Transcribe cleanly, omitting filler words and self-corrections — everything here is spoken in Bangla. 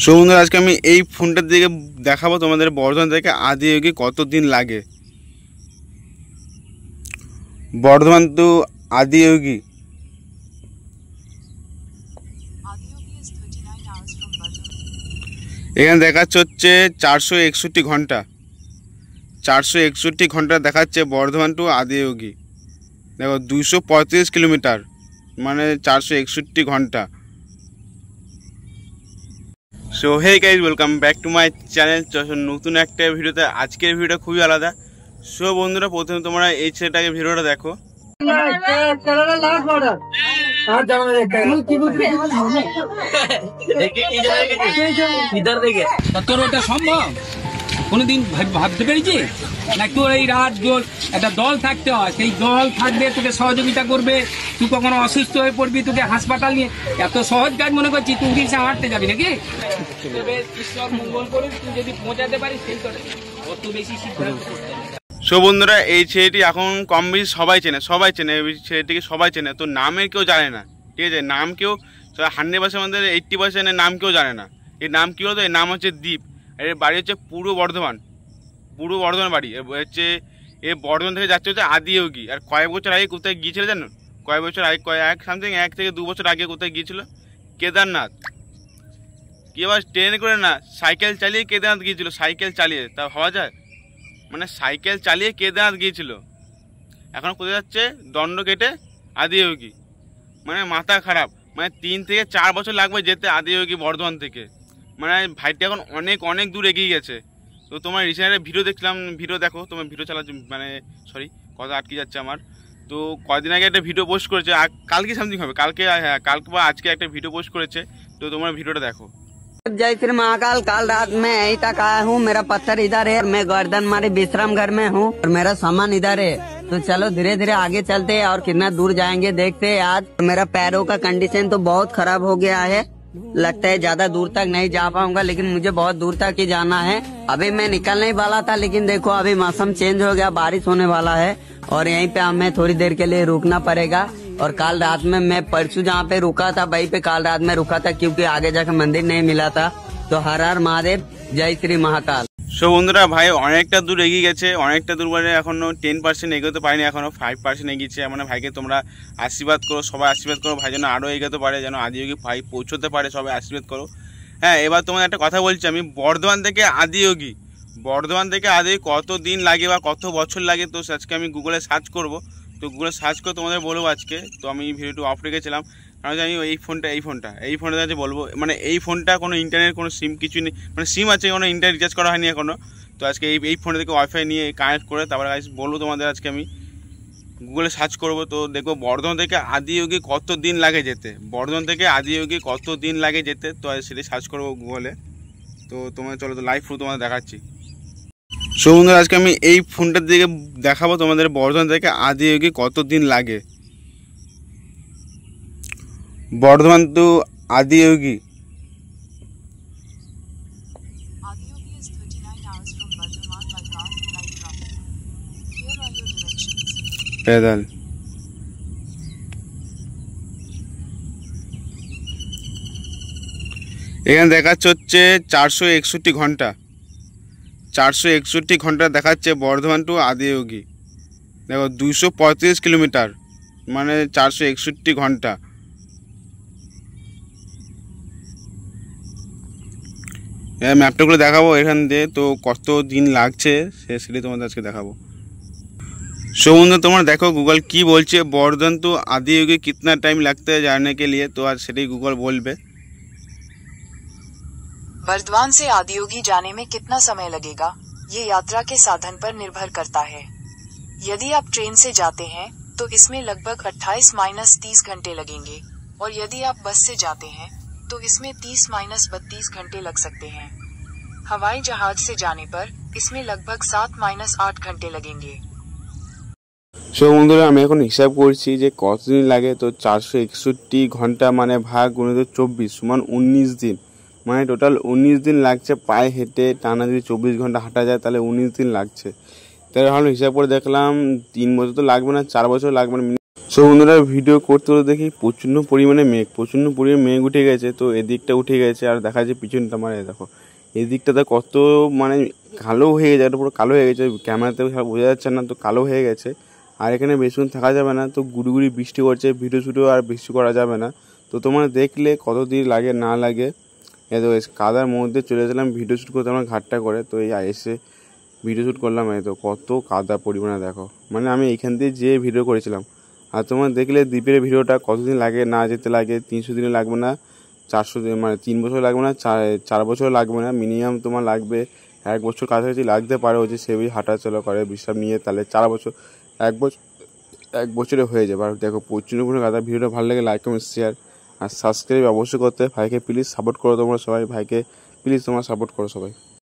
সো বন্ধুরা, আজকে আমি এই ফোনটার দিকে দেখাবো তোমাদের বর্ধমান থেকে আদিয়োগী কতদিন লাগে। বর্ধমান টু আদিয়োগী এখানে দেখাচ্ছে হচ্ছে 461 ঘন্টা। 461 ঘন্টা দেখাচ্ছে বর্ধমান টু আদিয়োগী। দেখো 235 কিলোমিটার, মানে 461 ঘন্টা। So hey guys, welcome back to my channel. নতুন একটা ভিডিওতে। আজকের ভিডিওটা খুবই আলাদা। সো বন্ধুরা, প্রথমে তোমরা এই ছেলেটাকে ভিডিওটা দেখো। তোর ওটা সম্ভব কোনোদিন ভাবতে পেরেছি না? তোর এই রাত দল একটা দল থাকতে হয়, সেই দল থাকবে, তোকে সহযোগিতা করবে। তুই কখনো অসুস্থ হয়ে পড়বি, তোকে হাসপাতাল নিয়ে, এত সহজ কাজ মনে করছি তুই উঠিস হাঁটতে যাবি নাকি? ঈশ্বর মঙ্গল করুন, তুই যদি পৌঁছাতে পারিস সেই করে অত বেশি সিদ্ধান্ত করতে হবে। সো বন্ধুরা, এই ছেলেটি এখন কম বেশি সবাই চেনে এই ছেলেটিকে সবাই চেনে। তো নামের কেউ জানে না, ঠিক আছে? নাম কেউ 100% আমাদের 80% নাম কেউ জানে না। এর নাম কী হতো? এর নাম হচ্ছে দীপ। আর এর বাড়ি হচ্ছে পূর্ব বর্ধমান বাড়ি হচ্ছে। এ বর্ধমান থেকে যাচ্ছে হচ্ছে আদিয়োগী। আর কয়েক বছর আগে কোথায় গিয়েছিল জানো? কয়েক বছর আগে, সামথিং 1 থেকে 2 বছর আগে কোথায় গিয়েছিল? কেদারনাথ। কি আবার ট্রেনে করে না, সাইকেল চালিয়ে কেদারনাথ গিয়েছিল। সাইকেল চালিয়ে, তা ভাবা যায়? মানে সাইকেল চালিয়ে কেদারনাথ গিয়েছিল। এখন কোথায় যাচ্ছে? দণ্ড কেটে আদিয়োগী। মানে মাথা খারাপ। মানে 3 থেকে 4 বছর লাগবে যেতে আদিয়োগী বর্ধমান থেকে। মানে ভাইটি এখন অনেক দূর এগিয়ে গেছে। তো তোমার রিসেন্ট ভিডিও দেখলাম, ভিডিও দেখো, তোমার ভিডিও চালাচ্ছে, মানে সরি কথা আটকে যাচ্ছে আমার। তো কদিন আগে একটা ভিডিও পোস্ট করেছে, কালকে সামথিং হবে, কালকে, হ্যাঁ কালকে বা আজকে একটা ভিডিও পোস্ট করেছে। তো তোমার ভিডিওটা দেখো। जय श्री महाकाल। काल रात में यहीं तक आया हूँ, मेरा पत्थर इधर है, मैं गर्दन मारे विश्राम घर में हूँ और मेरा सामान इधर है। तो चलो धीरे धीरे आगे चलते हैं और कितना दूर जाएंगे देखते हैं। आज मेरा पैरों का कंडीशन तो बहुत खराब हो गया है, लगता है ज्यादा दूर तक नहीं जा पाऊंगा, लेकिन मुझे बहुत दूर तक ही जाना है। अभी मैं निकलने ही वाला था, लेकिन देखो अभी मौसम चेंज हो गया, बारिश होने वाला है और यहीं पे हमें थोड़ी देर के लिए रुकना पड़ेगा। और काल रात में मैं परसों जहाँ पे रुका था वहीं पे काल रात में रुका था, क्योंकि आगे जाकर मंदिर नहीं मिला था। तो हर हर महादेव, जय श्री महाकाल। সো বন্ধুরা, ভাই অনেকটা দূর এগিয়ে গেছে, অনেকটা দূর মানে এখনো 10% এগোতে পারেনি, এখনো 5% এগিয়েছে। মানে ভাইকে তোমরা আশীর্বাদ করো, সবাই আশীর্বাদ করো, ভাই যেন আরও এগোতে পারে, যেন আদিয়োগী ভাই পৌঁছতে পারে, সবাই আশীর্বাদ করো। হ্যাঁ, এবার তোমাদের একটা কথা বলছি আমি। বর্ধমান থেকে আদিয়োগী কত দিন লাগে বা কত বছর লাগে, তো আজকে আমি গুগলে সার্চ করব। তো গুগলে সার্চ করে তোমাদের বলবো আজকে। তো আমি ভিডিওটি অফ রেখেছিলাম, কারণ আমি এই ফোনটা আছে বলবো। মানে এই ফোনটা কোনো ইন্টারনেট, কোনো সিম কিছু নেই, মানে সিম আছে, কোনো ইন্টারনেট রিচার্জ করা হয়নি এখনও। তো আজকে এই ফোনটা থেকে ওয়াইফাই নিয়ে কানেক্ট করে তারপরে বলবো তোমাদের। আজকে আমি গুগলে সার্চ করব, তো দেখবো বর্ধমান থেকে আদিয়োগী কত দিন লাগে যেতে। তো সেটাই সার্চ করবো গুগলে। তো তোমাদের চলো, তো লাইভ প্রুফ তোমাদের দেখাচ্ছি। সো বন্ধুরা, আজকে আমি এই ফোনটার দিকে দেখাবো তোমাদের বর্ধমান থেকে আদিয়োগী কতদিন লাগে। বর্ধমান টু আদিয়োগী পেদাল। এখানে দেখাচ্ছে হচ্ছে 461 ঘন্টা। 461 ঘন্টা দেখাচ্ছে বর্ধমান টু আদিয়োগী। দেখো 235 কিলোমিটার, মানে 461 ঘন্টা। ম্যাপটা করে দেখাবো এখান দিয়ে, তো কত দিন লাগছে সেটাই তোমাদের আজকে দেখাবো। सो बंधु, तुम्हारा देखो गूगल की बोलছে बर्धमान टू आदियोगी कितना टाइम लगता है जाने के लिए। तो आज सेटाई गूगल बोलबे। बर्धमान से आदियोगी जाने में कितना समय लगेगा, ये यात्रा के साधन पर निर्भर करता है। यदि आप ट्रेन से जाते हैं तो इसमें लगभग 28-30 घंटे लगेंगे, और यदि आप बस से जाते हैं तो इसमें 30-32 घंटे लग सकते हैं। हवाई जहाज से जाने पर इसमें लगभग 7-8 घंटे लगेंगे। सो बंधुरा, আমি এখন হিসাব করছি যে কতদিন লাগে। তো 461 ঘন্টা মানে ভাগ 24 সমান 19 দিন, মানে টোটাল 19 দিন লাগছে পায়ে হেঁটে। টানা যদি 24 ঘন্টা হাঁটা যায় তাহলে 19 দিন লাগছে। তাই ভাবলাম হিসাব করে দেখলাম 3 বছর তো লাগবে না, 4 বছর লাগবে না। সো সো বন্ধুরা, ভিডিও করতে করতে দেখি প্রচণ্ড পরিমাণে মেঘ উঠে গেছে। তো এদিকটা উঠে গেছে, আর দেখা যাচ্ছে পিছনটা মানে দেখো এদিকটাতে কত মানে কালো হয়ে গেছে, পুরো কালো হয়ে গেছে, ক্যামেরাতে বোঝা যাচ্ছে না, তো কালো হয়ে গেছে। আর এখানে বেশিক্ষণ থাকা যাবে না, তো গুড়ি বৃষ্টি করছে, ভিডিও শুটেও আর বৃষ্টি করা যাবে না। তো তোমরা দেখলে কতদিন লাগে না লাগে। এই তো কাদার মধ্যে চলে গেলাম ভিডিও শ্যুট করতে আমার ঘাটটা করে। তো এই এসে ভিডিও শ্যুট করলাম। এই তো কত কাদা পরিমাণে দেখো, মানে আমি এইখান দিয়ে যেয়ে ভিডিও করেছিলাম। আর তোমরা দেখলে দ্বীপের ভিডিওটা কতদিন লাগে না যেতে লাগে, 300 দিনে লাগবে না, 400 দিন মানে 3 বছর লাগবে না, 4 বছর লাগবে না, মিনিমাম তোমার লাগবে 1 বছর কাছাকাছি লাগতে পারে। ওই যে সেভাবে হাঁটাচলা করে বিশ্রাম নিয়ে, তাহলে 4 বছর 1 বছরে হয়ে যাবে। আর দেখো প্রচুর কোনো কাদা। ভিডিওটা ভালো লাগে লাইক কমেন্ট শেয়ার আর সাবস্ক্রাইব অবশ্যই করতে। ভাইকে প্লিজ সাপোর্ট করো তোমরা সবাই, ভাইকে প্লিজ তোমরা সাপোর্ট করো সবাই।